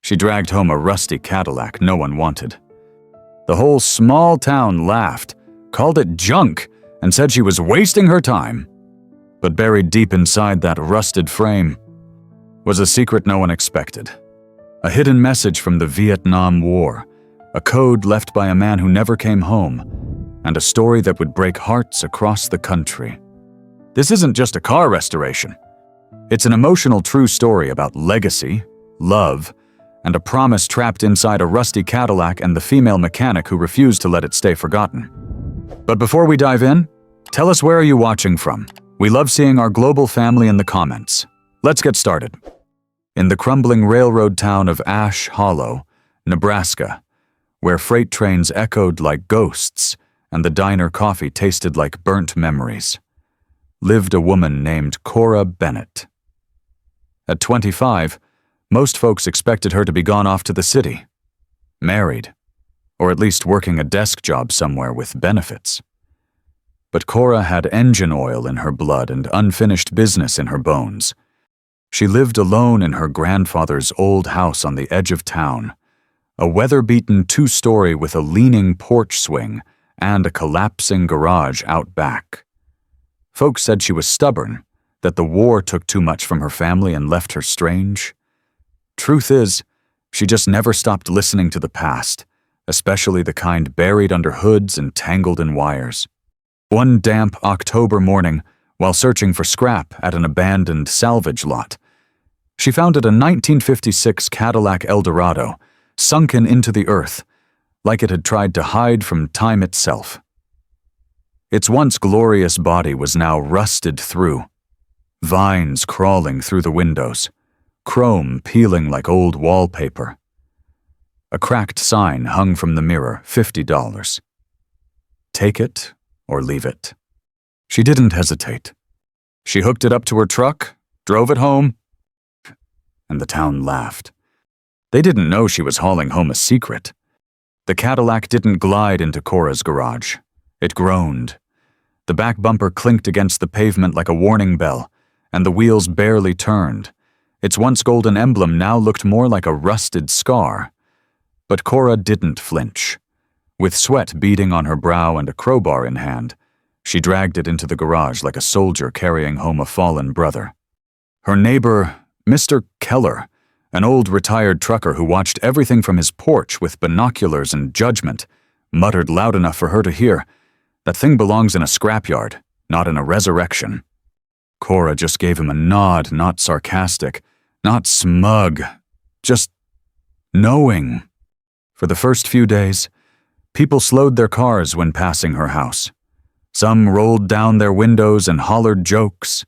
She dragged home a rusty Cadillac no one wanted. The whole small town laughed, called it junk, and said she was wasting her time. But buried deep inside that rusted frame was a secret no one expected. A hidden message from the Vietnam War, a code left by a man who never came home, and a story that would break hearts across the country. This isn't just a car restoration. It's an emotional true story about legacy, love, and a promise trapped inside a rusty Cadillac and the female mechanic who refused to let it stay forgotten. But before we dive in, tell us, where are you watching from? We love seeing our global family in the comments. Let's get started. In the crumbling railroad town of Ash Hollow, Nebraska, where freight trains echoed like ghosts and the diner coffee tasted like burnt memories, lived a woman named Cora Bennett. At 25, most folks expected her to be gone off to the city, married, or at least working a desk job somewhere with benefits. But Cora had engine oil in her blood and unfinished business in her bones. She lived alone in her grandfather's old house on the edge of town, a weather-beaten two-story with a leaning porch swing and a collapsing garage out back. Folks said she was stubborn, that the war took too much from her family and left her strange. Truth is, she just never stopped listening to the past, especially the kind buried under hoods and tangled in wires. One damp October morning, while searching for scrap at an abandoned salvage lot, she found it a 1956 Cadillac Eldorado, sunken into the earth, like it had tried to hide from time itself. Its once glorious body was now rusted through, vines crawling through the windows, chrome peeling like old wallpaper. A cracked sign hung from the mirror, $50. Take it or leave it. She didn't hesitate. She hooked it up to her truck, drove it home, and the town laughed. They didn't know she was hauling home a secret. The Cadillac didn't glide into Cora's garage. It groaned. The back bumper clinked against the pavement like a warning bell, and the wheels barely turned. Its once golden emblem now looked more like a rusted scar. But Cora didn't flinch. With sweat beading on her brow and a crowbar in hand, she dragged it into the garage like a soldier carrying home a fallen brother. Her neighbor, Mr. Keller, an old retired trucker who watched everything from his porch with binoculars and judgment, muttered loud enough for her to hear, "That thing belongs in a scrapyard, not in a resurrection." Cora just gave him a nod, not sarcastic, not smug, just knowing. For the first few days, people slowed their cars when passing her house. Some rolled down their windows and hollered jokes.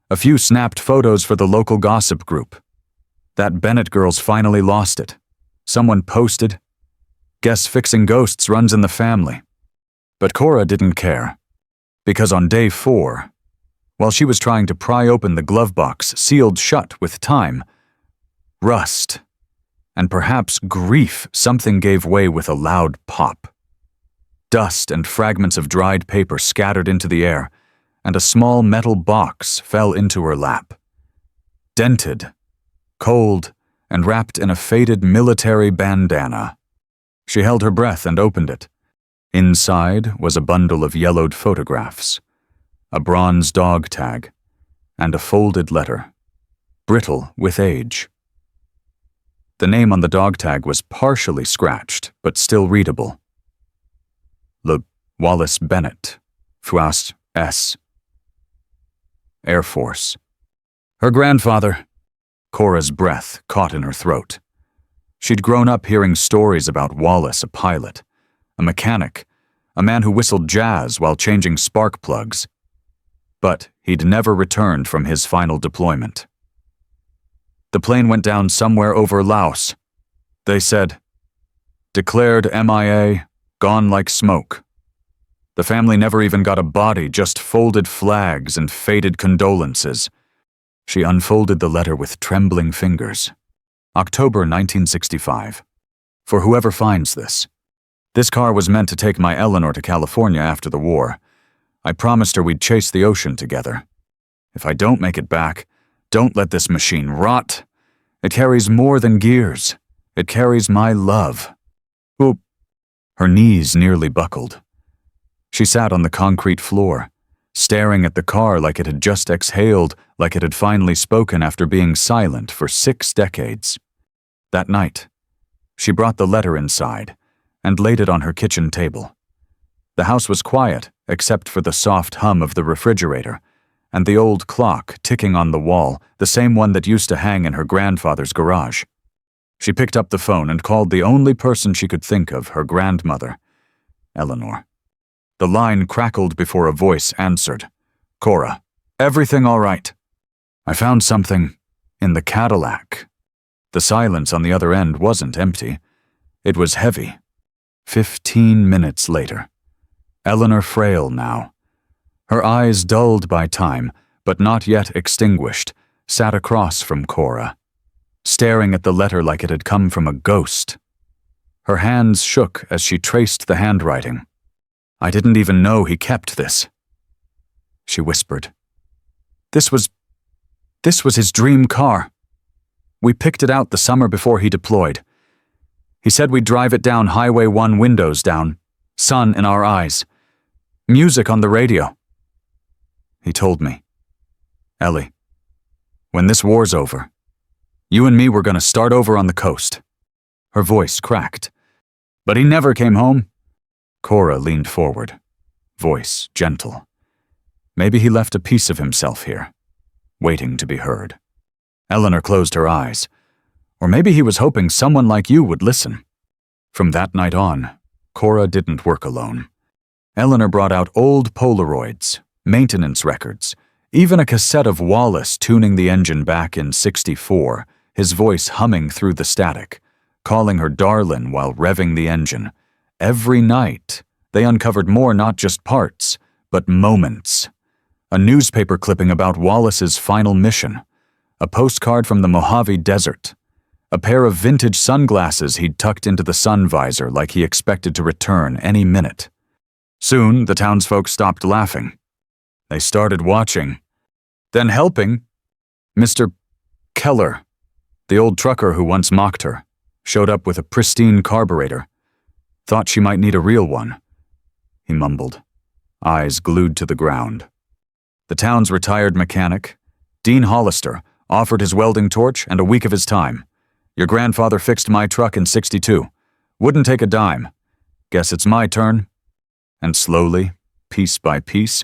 A few snapped photos for the local gossip group. That Bennett girl's finally lost it. Someone posted, "Guess fixing ghosts runs in the family." But Cora didn't care, because on day 4, while she was trying to pry open the glove box sealed shut with time, rust, and perhaps grief, something gave way with a loud pop. Dust and fragments of dried paper scattered into the air, and a small metal box fell into her lap. Dented, cold, and wrapped in a faded military bandana. She held her breath and opened it. Inside was a bundle of yellowed photographs, a bronze dog tag, and a folded letter, brittle with age. The name on the dog tag was partially scratched, but still readable. Le Wallace Bennett, Fuas S. Air Force. Her grandfather. Cora's breath caught in her throat. She'd grown up hearing stories about Wallace, a pilot, a mechanic, a man who whistled jazz while changing spark plugs. But he'd never returned from his final deployment. The plane went down somewhere over Laos. They said, "Declared MIA, gone like smoke." The family never even got a body, just folded flags and faded condolences. She unfolded the letter with trembling fingers. October 1965. For whoever finds this. This car was meant to take my Eleanor to California after the war. I promised her we'd chase the ocean together. If I don't make it back, don't let this machine rot. It carries more than gears. It carries my love. Oop. Her knees nearly buckled. She sat on the concrete floor, staring at the car like it had just exhaled, like it had finally spoken after being silent for 6 decades. That night, she brought the letter inside and laid it on her kitchen table. The house was quiet, except for the soft hum of the refrigerator and the old clock ticking on the wall, the same one that used to hang in her grandfather's garage. She picked up the phone and called the only person she could think of, her grandmother, Eleanor. The line crackled before a voice answered. Cora, everything all right? I found something in the Cadillac. The silence on the other end wasn't empty. It was heavy. 15 minutes later. Eleanor frail now. Her eyes dulled by time, but not yet extinguished, sat across from Cora, staring at the letter like it had come from a ghost. Her hands shook as she traced the handwriting. I didn't even know he kept this. She whispered. This was his dream car. We picked it out the summer before he deployed. He said we'd drive it down Highway 1 windows down, sun in our eyes, music on the radio. He told me, Ellie, when this war's over, you and me were going to start over on the coast. Her voice cracked. But he never came home. Cora leaned forward, voice gentle. Maybe he left a piece of himself here, waiting to be heard. Eleanor closed her eyes. Or maybe he was hoping someone like you would listen. From that night on, Cora didn't work alone. Eleanor brought out old Polaroids, maintenance records, even a cassette of Wallace tuning the engine back in '64, his voice humming through the static, calling her darlin' while revving the engine. Every night, they uncovered more not just parts, but moments. A newspaper clipping about Wallace's final mission, a postcard from the Mojave Desert, a pair of vintage sunglasses he'd tucked into the sun visor like he expected to return any minute. Soon, the townsfolk stopped laughing. They started watching, then helping. Mr. Keller, the old trucker who once mocked her, showed up with a pristine carburetor. Thought she might need a real one. He mumbled, eyes glued to the ground. The town's retired mechanic, Dean Hollister, offered his welding torch and a week of his time. Your grandfather fixed my truck in '62. Wouldn't take a dime. Guess it's my turn. And slowly, piece by piece,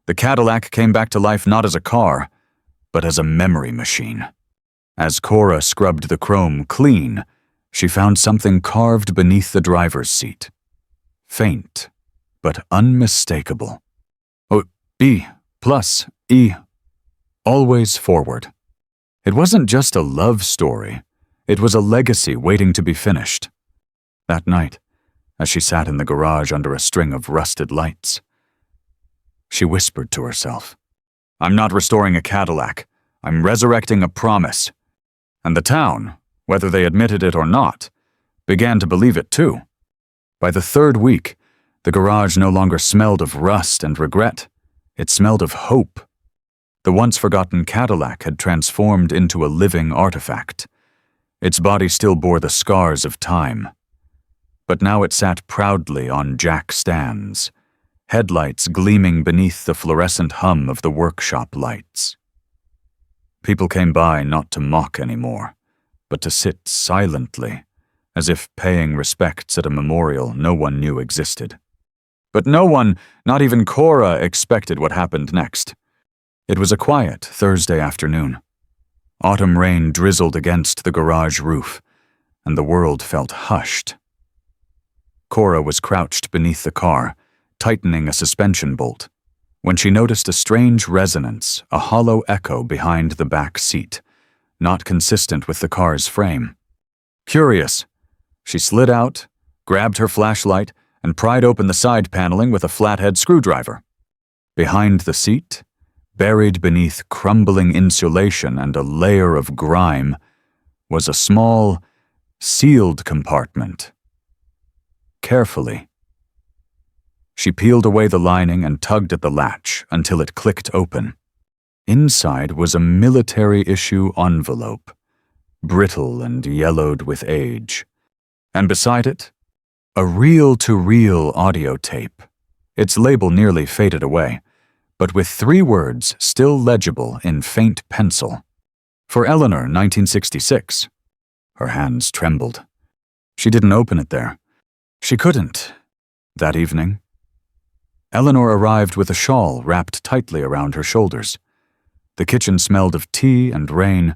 the Cadillac came back to life not as a car, but as a memory machine. As Cora scrubbed the chrome clean, she found something carved beneath the driver's seat. Faint, but unmistakable. Oh, B+E. Always forward. It wasn't just a love story. It was a legacy waiting to be finished. That night, as she sat in the garage under a string of rusted lights, she whispered to herself, I'm not restoring a Cadillac. I'm resurrecting a promise. And the town, whether they admitted it or not, began to believe it too. By the 3rd week, the garage no longer smelled of rust and regret. It smelled of hope. The once-forgotten Cadillac had transformed into a living artifact. Its body still bore the scars of time. But now it sat proudly on jack stands, headlights gleaming beneath the fluorescent hum of the workshop lights. People came by not to mock anymore, but to sit silently, as if paying respects at a memorial no one knew existed. But no one, not even Cora, expected what happened next. It was a quiet Thursday afternoon. Autumn rain drizzled against the garage roof, and the world felt hushed. Cora was crouched beneath the car, tightening a suspension bolt, when she noticed a strange resonance, a hollow echo behind the back seat, not consistent with the car's frame. Curious, she slid out, grabbed her flashlight, and pried open the side paneling with a flathead screwdriver. Behind the seat, buried beneath crumbling insulation and a layer of grime, was a small, sealed compartment. Carefully, she peeled away the lining and tugged at the latch until it clicked open. Inside was a military-issue envelope, brittle and yellowed with age. And beside it, a reel-to-reel audio tape, its label nearly faded away, but with 3 words still legible in faint pencil. For Eleanor, 1966. Her hands trembled. She didn't open it there. She couldn't. That evening, Eleanor arrived with a shawl wrapped tightly around her shoulders. The kitchen smelled of tea and rain,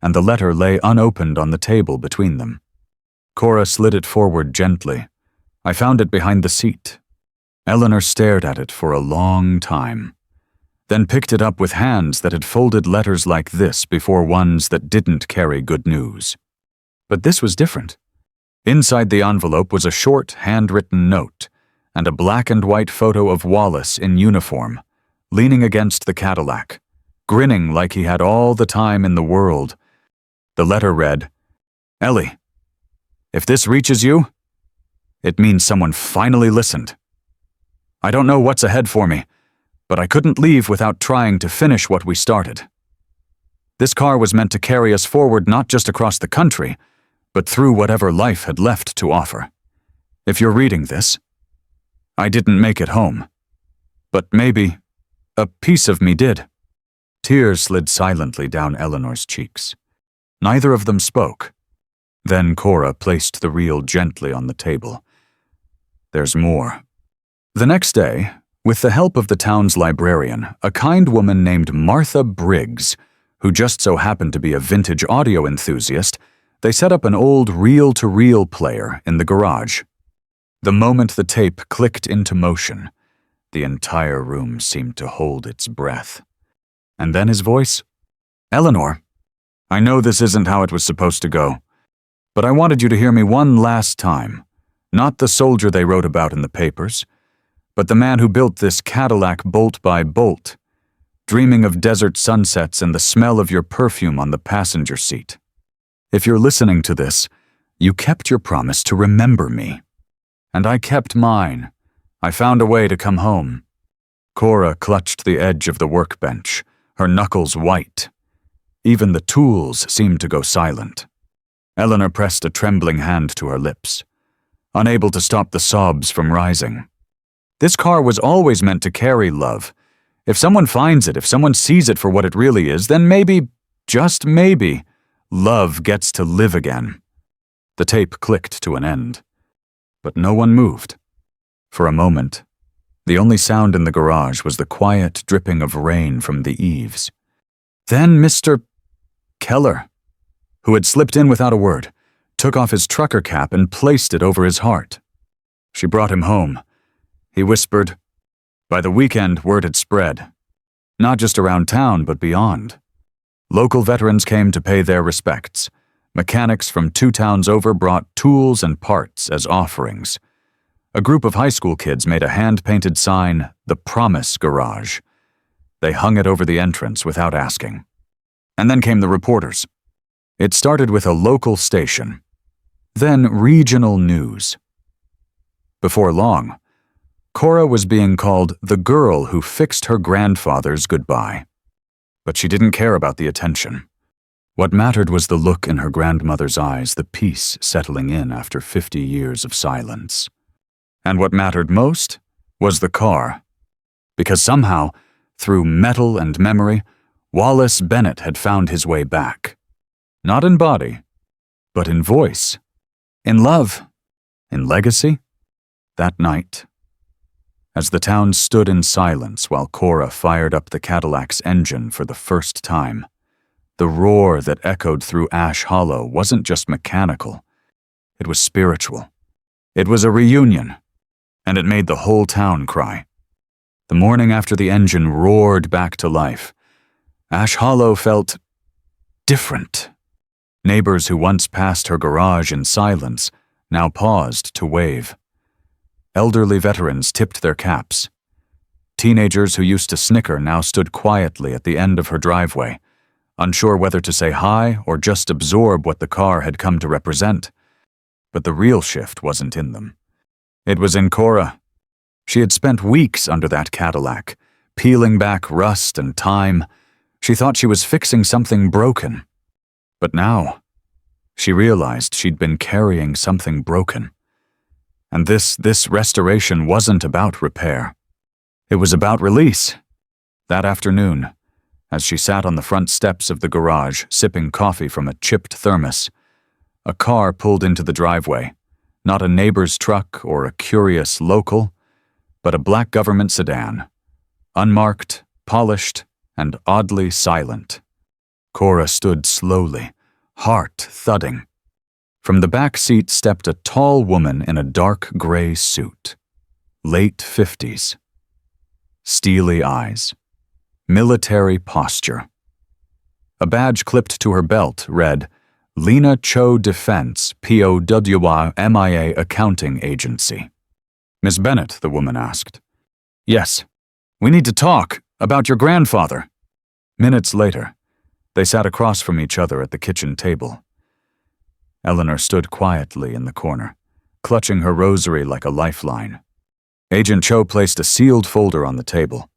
and the letter lay unopened on the table between them. Cora slid it forward gently. I found it behind the seat. Eleanor stared at it for a long time, then picked it up with hands that had folded letters like this before ones that didn't carry good news. But this was different. Inside the envelope was a short, handwritten note and a black and white photo of Wallace in uniform, leaning against the Cadillac, grinning like he had all the time in the world. The letter read, "Ellie, if this reaches you, it means someone finally listened. I don't know what's ahead for me, but I couldn't leave without trying to finish what we started. This car was meant to carry us forward not just across the country, but through whatever life had left to offer. If you're reading this, I didn't make it home, but maybe a piece of me did." Tears slid silently down Eleanor's cheeks. Neither of them spoke. Then Cora placed the reel gently on the table. There's more. The next day, with the help of the town's librarian, a kind woman named Martha Briggs, who just so happened to be a vintage audio enthusiast, they set up an old reel-to-reel player in the garage. The moment the tape clicked into motion, the entire room seemed to hold its breath. And then his voice, "Eleanor, I know this isn't how it was supposed to go, but I wanted you to hear me one last time. Not the soldier they wrote about in the papers, but the man who built this Cadillac bolt by bolt, dreaming of desert sunsets and the smell of your perfume on the passenger seat. If you're listening to this, you kept your promise to remember me. And I kept mine. I found a way to come home." Cora clutched the edge of the workbench, her knuckles white. Even the tools seemed to go silent. Eleanor pressed a trembling hand to her lips, unable to stop the sobs from rising. This car was always meant to carry love. If someone finds it, if someone sees it for what it really is, then maybe, just maybe, love gets to live again. The tape clicked to an end, but no one moved. For a moment, the only sound in the garage was the quiet dripping of rain from the eaves. Then Mr. Keller, who had slipped in without a word, took off his trucker cap and placed it over his heart. She brought him home. He whispered. By the weekend, word had spread. Not just around town, but beyond. Local veterans came to pay their respects. Mechanics from 2 towns over brought tools and parts as offerings. A group of high school kids made a hand-painted sign, "The Promise Garage." They hung it over the entrance without asking. And then came the reporters. It started with a local station, then regional news. Before long, Cora was being called the girl who fixed her grandfather's goodbye. But she didn't care about the attention. What mattered was the look in her grandmother's eyes, the peace settling in after 50 years of silence. And what mattered most was the car. Because somehow, through metal and memory, Wallace Bennett had found his way back. Not in body, but in voice, in love, in legacy. That night, as the town stood in silence while Cora fired up the Cadillac's engine for the first time, the roar that echoed through Ash Hollow wasn't just mechanical. It was spiritual. It was a reunion, and it made the whole town cry. The morning after the engine roared back to life, Ash Hollow felt different. Neighbors who once passed her garage in silence now paused to wave. Elderly veterans tipped their caps. Teenagers who used to snicker now stood quietly at the end of her driveway, unsure whether to say hi or just absorb what the car had come to represent. But the real shift wasn't in them. It was in Cora. She had spent weeks under that Cadillac, peeling back rust and time. She thought she was fixing something broken. But now, She realized she'd been carrying something broken. And this restoration wasn't about repair. It was about release. That afternoon, as she sat on the front steps of the garage sipping coffee from a chipped thermos, a car pulled into the driveway, not a neighbor's truck or a curious local, but a black government sedan, unmarked, polished, and oddly silent. Cora stood slowly, heart thudding. From the back seat stepped a tall woman in a dark gray suit. Late 50s. Steely eyes. Military posture. A badge clipped to her belt read, Lena Cho Defense, POWA MIA Accounting Agency. Miss Bennett, the woman asked. Yes. We need to talk about your grandfather. Minutes later, they sat across from each other at the kitchen table. Eleanor stood quietly in the corner, clutching her rosary like a lifeline. Agent Cho placed a sealed folder on the table.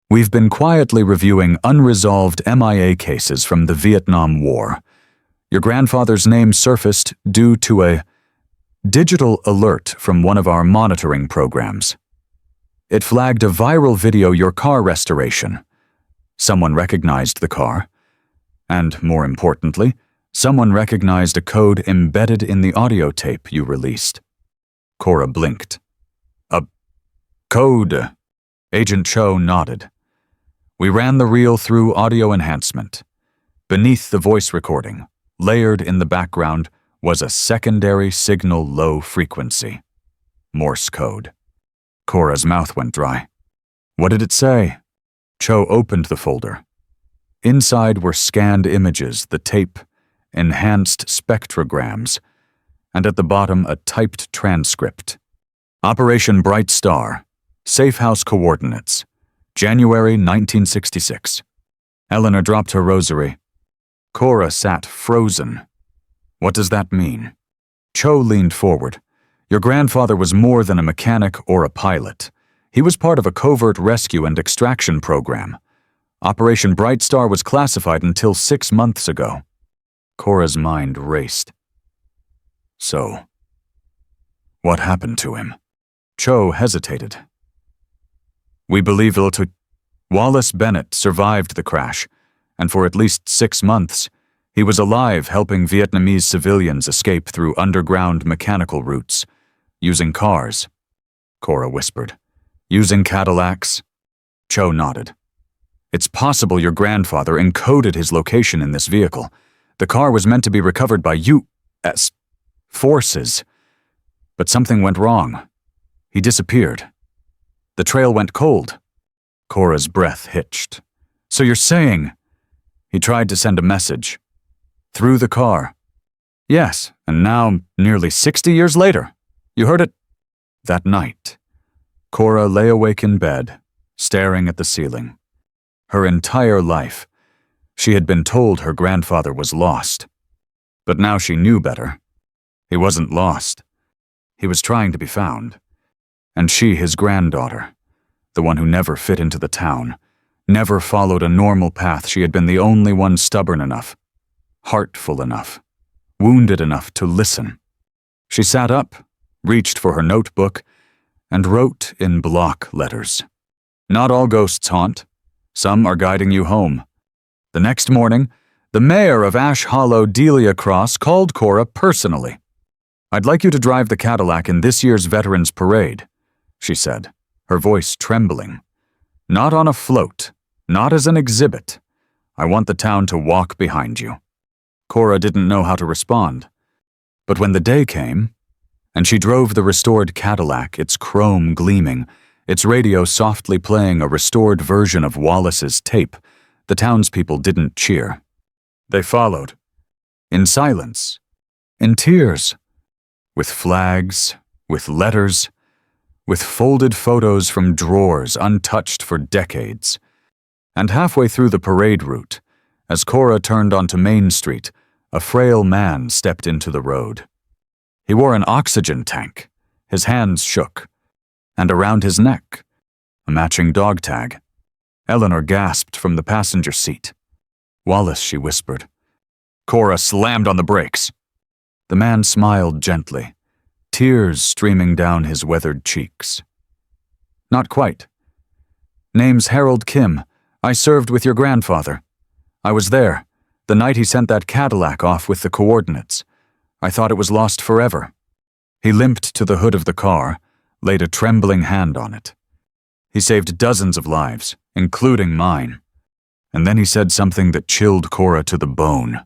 We've been quietly reviewing unresolved MIA cases from the Vietnam War. Your grandfather's name surfaced due to a digital alert from one of our monitoring programs. It flagged a viral video your car restoration. Someone recognized the car. And, more importantly, someone recognized a code embedded in the audio tape you released. Cora blinked. A code. Agent Cho nodded. We ran the reel through audio enhancement. Beneath the voice recording, layered in the background, was a secondary signal low frequency. Morse code. Cora's mouth went dry. What did it say? Cho opened the folder. Inside were scanned images, the tape, enhanced spectrograms, and at the bottom a typed transcript. Operation Bright Star, Safe House Coordinates, January 1966. Eleanor dropped her rosary. Cora sat frozen. What does that mean? Cho leaned forward. Your grandfather was more than a mechanic or a pilot. He was part of a covert rescue and extraction program. Operation Bright Star was classified until 6 months ago. Cora's mind raced. So, what happened to him? Cho hesitated. We believe Wallace Bennett survived the crash, and for at least 6 months, he was alive helping Vietnamese civilians escape through underground mechanical routes, using cars. Cora whispered. Using Cadillacs? Cho nodded. It's possible your grandfather encoded his location in this vehicle. The car was meant to be recovered by U.S. forces. But something went wrong. He disappeared. The trail went cold. Cora's breath hitched. So you're saying... He tried to send a message. Through the car. Yes, and now, nearly 60 years later. You heard it? That night, Cora lay awake in bed, staring at the ceiling. Her entire life, she had been told her grandfather was lost. But now she knew better. He wasn't lost. He was trying to be found. And she, his granddaughter, the one who never fit into the town, never followed a normal path, she had been the only one stubborn enough, heartful enough, wounded enough to listen. She sat up, reached for her notebook, and wrote in block letters. Not all ghosts haunt. Some are guiding you home. The next morning, the mayor of Ash Hollow, Delia Cross, called Cora personally. I'd like you to drive the Cadillac in this year's Veterans Parade, she said, her voice trembling. Not on a float, not as an exhibit. I want the town to walk behind you. Cora didn't know how to respond. But when the day came, and she drove the restored Cadillac, its chrome gleaming, its radio softly playing a restored version of Wallace's tape, the townspeople didn't cheer. They followed. In silence. In tears. With flags. With letters. With folded photos from drawers untouched for decades. And halfway through the parade route, as Cora turned onto Main Street, a frail man stepped into the road. He wore an oxygen tank. His hands shook. And around his neck, a matching dog tag. Eleanor gasped from the passenger seat. Wallace, she whispered. Cora slammed on the brakes. The man smiled gently, tears streaming down his weathered cheeks. Not quite. Name's Harold Kim. I served with your grandfather. I was there, the night he sent that Cadillac off with the coordinates. I thought it was lost forever. He limped to the hood of the car, laid a trembling hand on it. He saved dozens of lives, including mine. And then he said something that chilled Cora to the bone.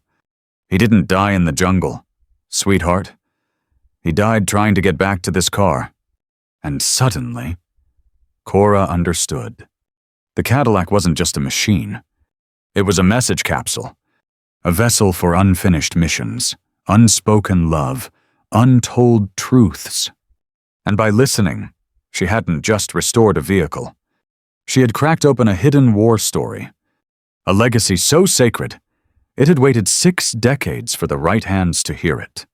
He didn't die in the jungle, sweetheart. He died trying to get back to this car. And suddenly, Cora understood. The Cadillac wasn't just a machine. It was a message capsule, a vessel for unfinished missions, unspoken love, untold truths. And by listening, she hadn't just restored a vehicle. She had cracked open a hidden war story, a legacy so sacred, it had waited 6 decades for the right hands to hear it.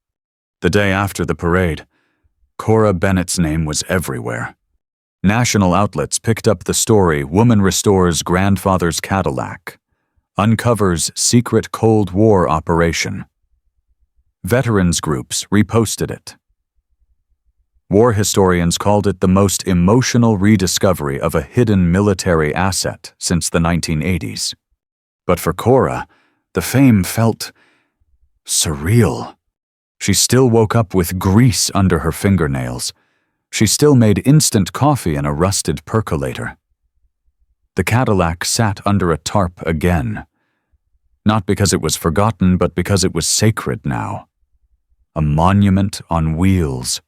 The day after the parade, Cora Bennett's name was everywhere. National outlets picked up the story Woman Restores Grandfather's Cadillac, uncovers secret Cold War operation. Veterans groups reposted it. War historians called it the most emotional rediscovery of a hidden military asset since the 1980s. But for Cora, the fame felt surreal. She still woke up with grease under her fingernails. She still made instant coffee in a rusted percolator. The Cadillac sat under a tarp again. Not because it was forgotten, but because it was sacred now. A monument on wheels.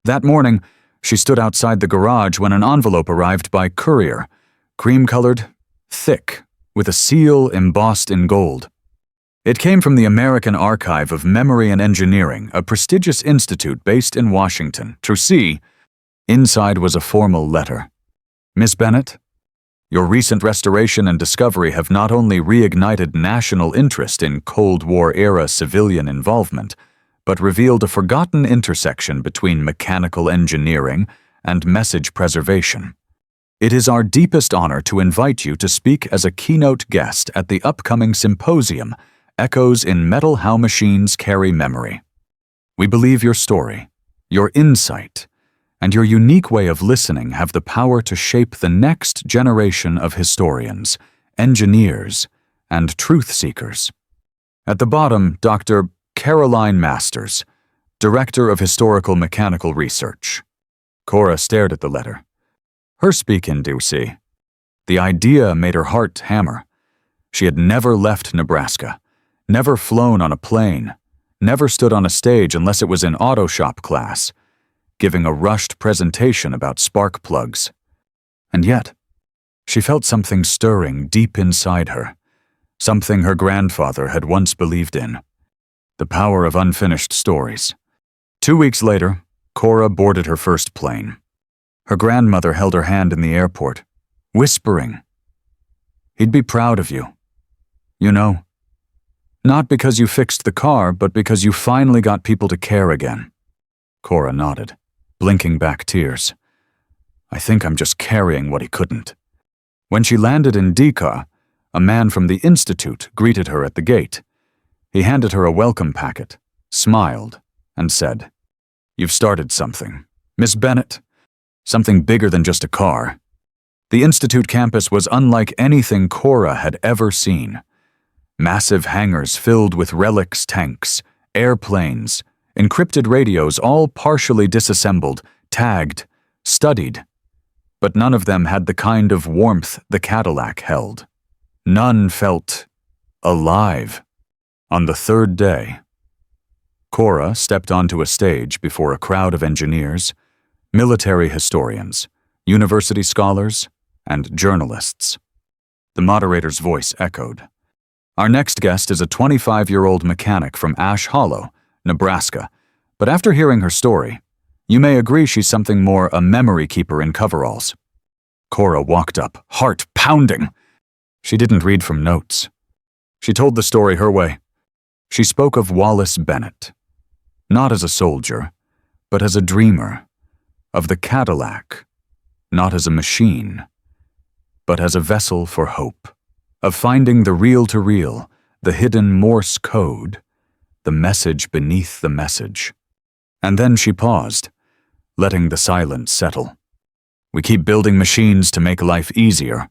That morning, she stood outside the garage when an envelope arrived by courier, cream-colored, thick, with a seal embossed in gold. It came from the American Archive of Memory and Engineering, a prestigious institute based in Washington, Trucy. Inside was a formal letter. Miss Bennett, your recent restoration and discovery have not only reignited national interest in Cold War-era civilian involvement, but revealed a forgotten intersection between mechanical engineering and message preservation. It is our deepest honor to invite you to speak as a keynote guest at the upcoming symposium, Echoes in Metal How Machines Carry Memory. We believe your story, your insight, and your unique way of listening have the power to shape the next generation of historians, engineers, and truth seekers. At the bottom, Dr. Caroline Masters, Director of Historical Mechanical Research. Cora stared at the letter. Her speaking, do see. The idea made her heart hammer. She had never left Nebraska, never flown on a plane, never stood on a stage unless it was in auto shop class, giving a rushed presentation about spark plugs. And yet, she felt something stirring deep inside her, something her grandfather had once believed in. The power of unfinished stories. 2 weeks later, Cora boarded her first plane. Her grandmother held her hand in the airport, whispering, "He'd be proud of you. You know, not because you fixed the car, but because you finally got people to care again." Cora nodded, blinking back tears. "I think I'm just carrying what he couldn't." When she landed in Deca, a man from the Institute greeted her at the gate. He handed her a welcome packet, smiled, and said, "You've started something, Miss Bennett. Something bigger than just a car." The Institute campus was unlike anything Cora had ever seen. Massive hangars filled with relics tanks, airplanes, encrypted radios, all partially disassembled, tagged, studied. But none of them had the kind of warmth the Cadillac held. None felt alive. On the third day, Cora stepped onto a stage before a crowd of engineers, military historians, university scholars, and journalists. The moderator's voice echoed. Our next guest is a 25-year-old mechanic from Ash Hollow, Nebraska, but after hearing her story, you may agree she's something more a memory keeper in coveralls. Cora walked up, heart pounding. She didn't read from notes. She told the story her way. She spoke of Wallace Bennett, not as a soldier, but as a dreamer, of the Cadillac, not as a machine, but as a vessel for hope, of finding the reel-to-reel, the hidden Morse code, the message beneath the message. And then she paused, letting the silence settle. We keep building machines to make life easier,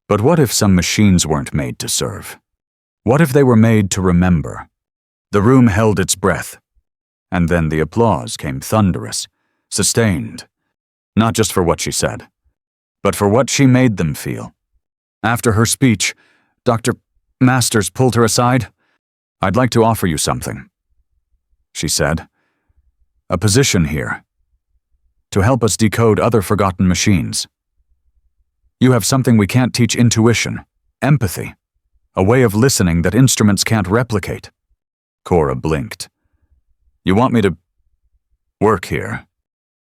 but what if some machines weren't made to serve? What if they were made to remember? The room held its breath, and then the applause came thunderous, sustained, not just for what she said, but for what she made them feel. After her speech, Dr. Masters pulled her aside. "I'd like to offer you something," she said. "A position here, to help us decode other forgotten machines. You have something we can't teach: intuition, empathy, a way of listening that instruments can't replicate." Cora blinked. "You want me to work here?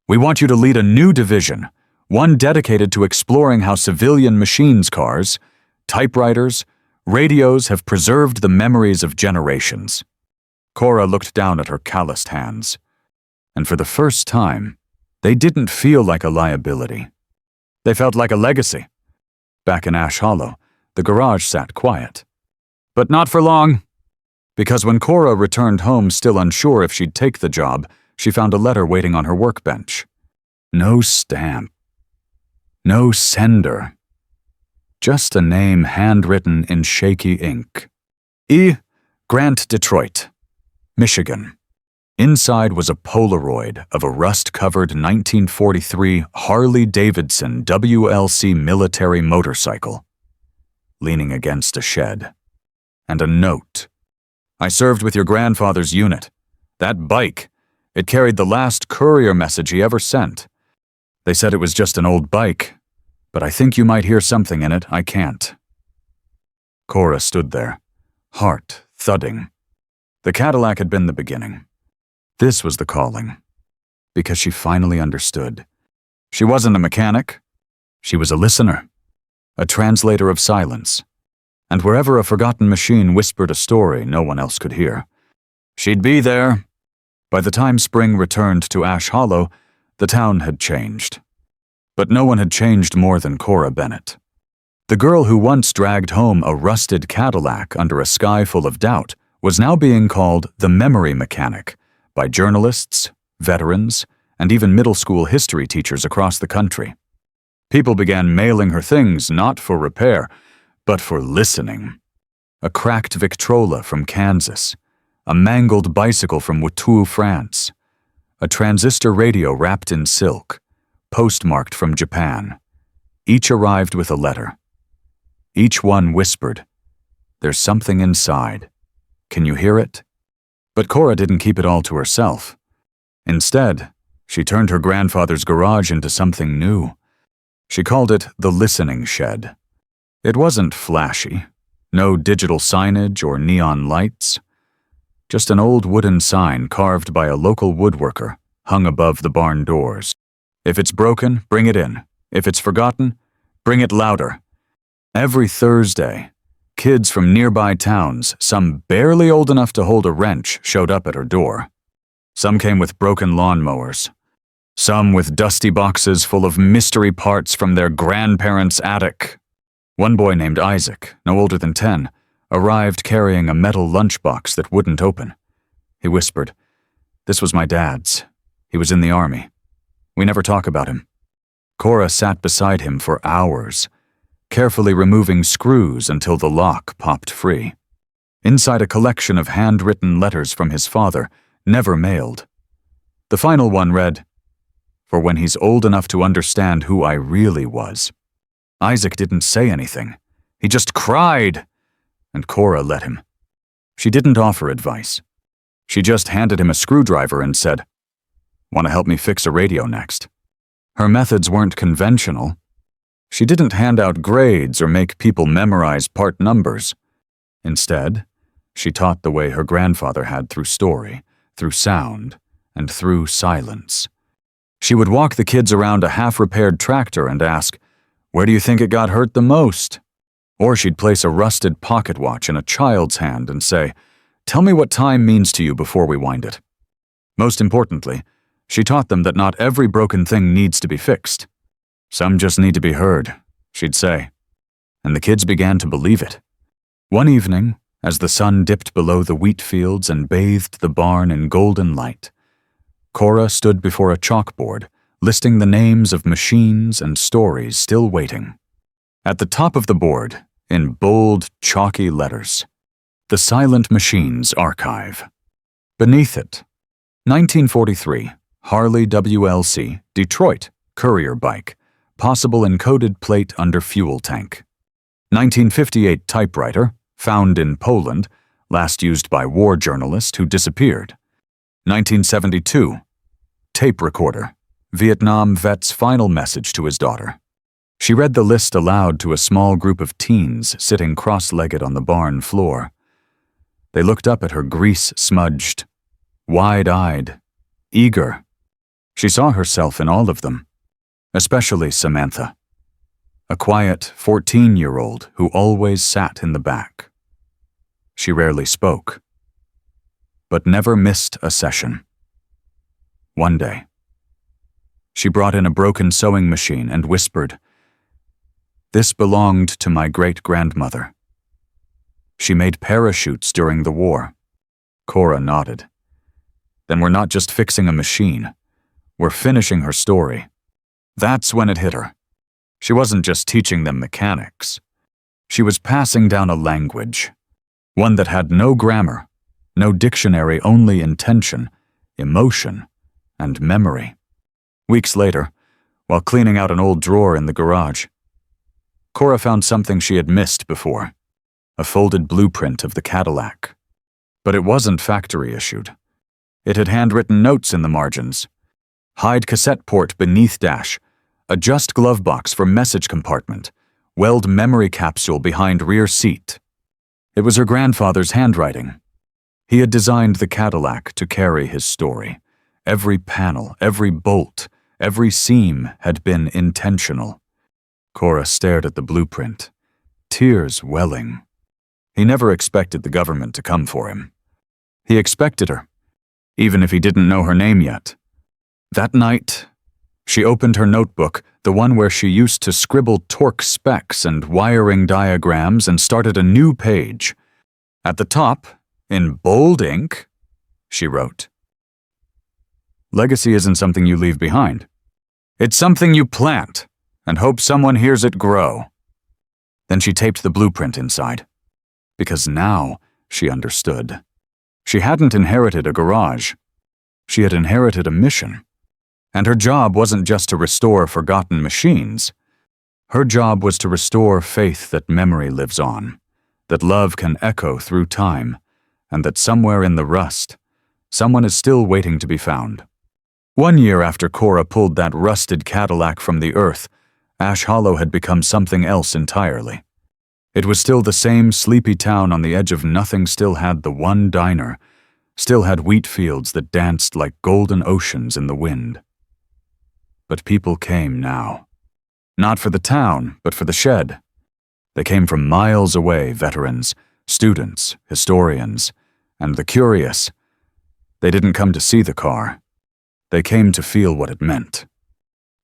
We want you to lead a new division, one dedicated to exploring how civilian machines, cars, typewriters, radios have preserved the memories of generations." Cora looked down at her calloused hands, and for the first time, they didn't feel like a liability. They felt like a legacy. Back in Ash Hollow, the garage sat quiet. But not for long, because when Cora returned home still unsure if she'd take the job, she found a letter waiting on her workbench. No stamp. No sender. Just a name handwritten in shaky ink. E. Grant, Detroit, Michigan. Inside was a Polaroid of a rust-covered 1943 Harley-Davidson WLC military motorcycle, leaning against a shed. And a note. "I served with your grandfather's unit. That bike, it carried the last courier message he ever sent. They said it was just an old bike, but I think you might hear something in it I can't." Cora stood there, heart thudding. The Cadillac had been the beginning. This was the calling, because she finally understood. She wasn't a mechanic. She was a listener, a translator of silence. And wherever a forgotten machine whispered a story no one else could hear, she'd be there. By the time spring returned to Ash Hollow, the town had changed. But no one had changed more than Cora Bennett. The girl who once dragged home a rusted Cadillac under a sky full of doubt was now being called the memory mechanic by journalists, veterans, and even middle school history teachers across the country. People began mailing her things not for repair, but for listening. A cracked Victrola from Kansas, a mangled bicycle from Wutouw, France, a transistor radio wrapped in silk, postmarked from Japan. Each arrived with a letter. Each one whispered, "There's something inside. Can you hear it?" But Cora didn't keep it all to herself. Instead, she turned her grandfather's garage into something new. She called it the Listening Shed. It wasn't flashy, no digital signage or neon lights. Just an old wooden sign carved by a local woodworker hung above the barn doors. "If it's broken, bring it in. If it's forgotten, bring it louder." Every Thursday, kids from nearby towns, some barely old enough to hold a wrench, showed up at her door. Some came with broken lawnmowers. Some with dusty boxes full of mystery parts from their grandparents' attic. One boy named Isaac, no older than 10, arrived carrying a metal lunchbox that wouldn't open. He whispered, "This was my dad's. He was in the army. We never talk about him." Cora sat beside him for hours, carefully removing screws until the lock popped free. Inside a collection of handwritten letters from his father, never mailed. The final one read, "For when he's old enough to understand who I really was." Isaac didn't say anything. He just cried, and Cora let him. She didn't offer advice. She just handed him a screwdriver and said, "Want to help me fix a radio next?" Her methods weren't conventional. She didn't hand out grades or make people memorize part numbers. Instead, she taught the way her grandfather had through story, through sound, and through silence. She would walk the kids around a half-repaired tractor and ask, "Where do you think it got hurt the most?" Or she'd place a rusted pocket watch in a child's hand and say, "Tell me what time means to you before we wind it." Most importantly, she taught them that not every broken thing needs to be fixed. "Some just need to be heard," she'd say. And the kids began to believe it. One evening, As the sun dipped below the wheat fields and bathed the barn in golden light, Cora stood before a chalkboard, listing the names of machines and stories still waiting. At the top of the board, in bold, chalky letters, "The Silent Machines Archive." Beneath it, 1943, Harley WLC, Detroit, courier bike, possible encoded plate under fuel tank. 1958 typewriter, found in Poland, last used by war journalist who disappeared. 1972, tape recorder, Vietnam vet's final message to his daughter. She read the list aloud to a small group of teens sitting cross-legged on the barn floor. They looked up at her grease-smudged, wide-eyed, eager. She saw herself in all of them, especially Samantha, a quiet 14-year-old who always sat in the back. She rarely spoke, but never missed a session. One day, she brought in a broken sewing machine and whispered, "This belonged to my great-grandmother. She made parachutes during the war." Cora nodded. "Then we're not just fixing a machine. We're finishing her story." That's when it hit her. She wasn't just teaching them mechanics. She was passing down a language, one that had no grammar, no dictionary, only intention, emotion, and memory. Weeks later, while cleaning out an old drawer in the garage, Cora found something she had missed before, a folded blueprint of the Cadillac. But it wasn't factory-issued. It had handwritten notes in the margins. Hide cassette port beneath dash, adjust glove box for message compartment, weld memory capsule behind rear seat. It was her grandfather's handwriting. He had designed the Cadillac to carry his story. Every panel, every bolt, every seam had been intentional. Cora stared at the blueprint, tears welling. He never expected the government to come for him. He expected her, even if he didn't know her name yet. That night, she opened her notebook, the one where she used to scribble torque specs and wiring diagrams, and started a new page. At the top, in bold ink, she wrote, "Legacy isn't something you leave behind. It's something you plant and hope someone hears it grow." Then she taped the blueprint inside, because now she understood. She hadn't inherited a garage. She had inherited a mission. And her job wasn't just to restore forgotten machines. Her job was to restore faith that memory lives on, that love can echo through time, and that somewhere in the rust, someone is still waiting to be found. 1 year after Cora pulled that rusted Cadillac from the earth, Ash Hollow had become something else entirely. It was still the same sleepy town on the edge of nothing, still had the one diner, still had wheat fields that danced like golden oceans in the wind. But people came now. Not for the town, but for the shed. They came from miles away, veterans, students, historians, and the curious. They didn't come to see the car. They came to feel what it meant.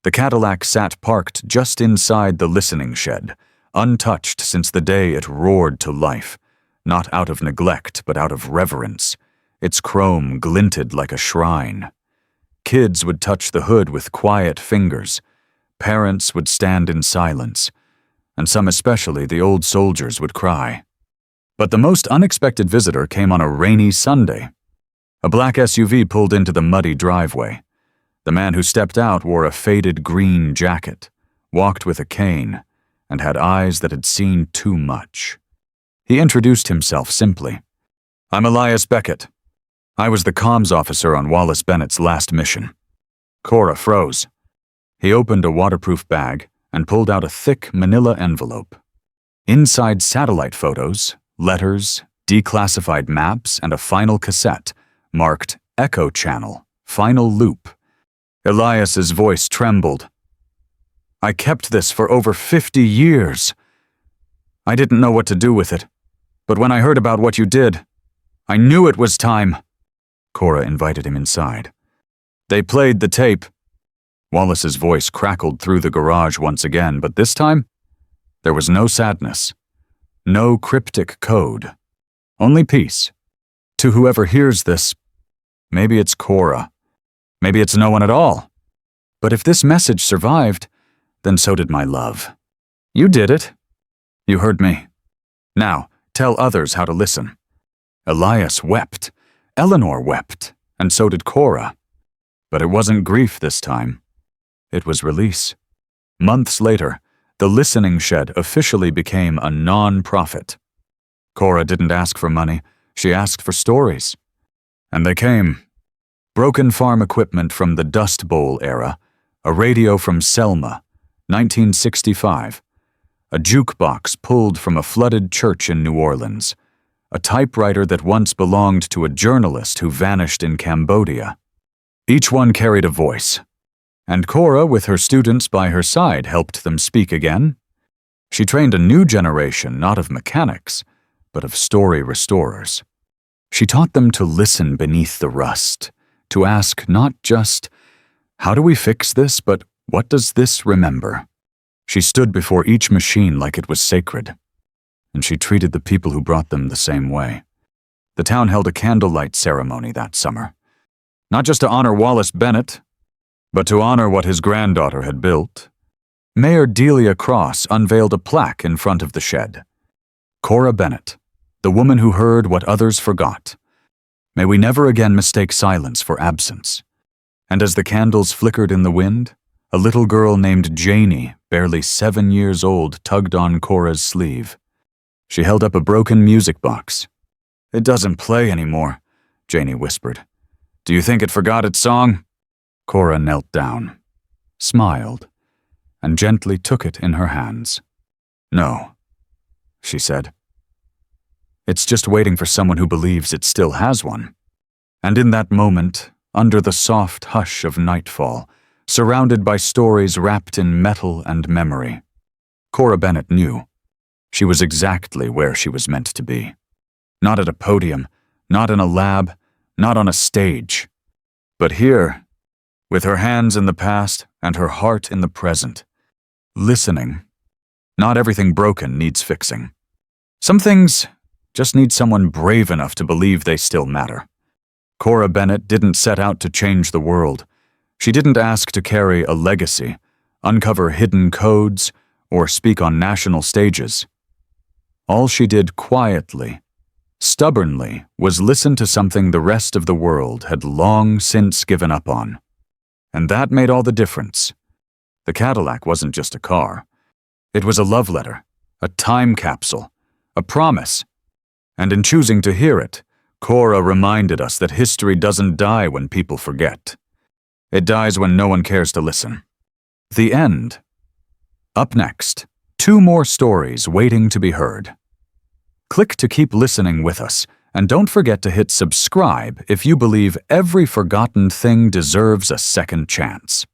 The Cadillac sat parked just inside the listening shed, untouched since the day it roared to life, not out of neglect but out of reverence. Its chrome glinted like a shrine. Kids would touch the hood with quiet fingers. Parents would stand in silence, and some, especially the old soldiers, would cry. But the most unexpected visitor came on a rainy Sunday. A black SUV pulled into the muddy driveway. The man who stepped out wore a faded green jacket, walked with a cane, and had eyes that had seen too much. He introduced himself simply. "I'm Elias Beckett. I was the comms officer on Wallace Bennett's last mission." Cora froze. He opened a waterproof bag and pulled out a thick manila envelope. Inside satellite photos, letters, declassified maps, and a final cassette marked Echo Channel, Final Loop. Elias's voice trembled. "I kept this for over 50 years. I didn't know what to do with it, but when I heard about what you did, I knew it was time." Cora invited him inside. They played the tape. Wallace's voice crackled through the garage once again, but this time, there was no sadness, no cryptic code, Only peace. To whoever hears this, maybe it's Cora. Maybe it's no one at all. But if this message survived, then so did my love. You did it. You heard me. Now, tell others how to listen. Elias wept. Eleanor wept. And so did Cora. But it wasn't grief this time. It was release. Months later, the listening shed officially became a non-profit. Cora didn't ask for money. She asked for stories. And they came. Broken farm equipment from the Dust Bowl era, a radio from Selma, 1965, a jukebox pulled from a flooded church in New Orleans, a typewriter that once belonged to a journalist who vanished in Cambodia. Each one carried a voice, and Cora, with her students by her side, helped them speak again. She trained a new generation not of mechanics, but of story restorers. She taught them to listen beneath the rust, to ask not just, "How do we fix this?" but "What does this remember?" She stood before each machine like it was sacred, and she treated the people who brought them the same way. The town held a candlelight ceremony that summer, not just to honor Wallace Bennett, but to honor what his granddaughter had built. Mayor Delia Cross unveiled a plaque in front of the shed. Cora Bennett, the woman who heard what others forgot. May we never again mistake silence for absence. And as the candles flickered in the wind, a little girl named Janie, barely 7 years old, tugged on Cora's sleeve. She held up a broken music box. "It doesn't play anymore," Janie whispered. "Do you think it forgot its song?" Cora knelt down, smiled, and gently took it in her hands. "No," she said. "It's just waiting for someone who believes it still has one." And in that moment, under the soft hush of nightfall, surrounded by stories wrapped in metal and memory, Cora Bennett knew. She was exactly where she was meant to be. Not at a podium, not in a lab, not on a stage, but here, with her hands in the past and her heart in the present, listening. Not everything broken needs fixing. Some things just need someone brave enough to believe they still matter. Cora Bennett didn't set out to change the world. She didn't ask to carry a legacy, uncover hidden codes, or speak on national stages. All she did quietly, stubbornly, was listen to something the rest of the world had long since given up on. And that made all the difference. The Cadillac wasn't just a car. It was a love letter, a time capsule, a promise. And in choosing to hear it, Cora reminded us that history doesn't die when people forget. It dies when no one cares to listen. The end. Up next, 2 more stories waiting to be heard. Click to keep listening with us, and don't forget to hit subscribe if you believe every forgotten thing deserves a second chance.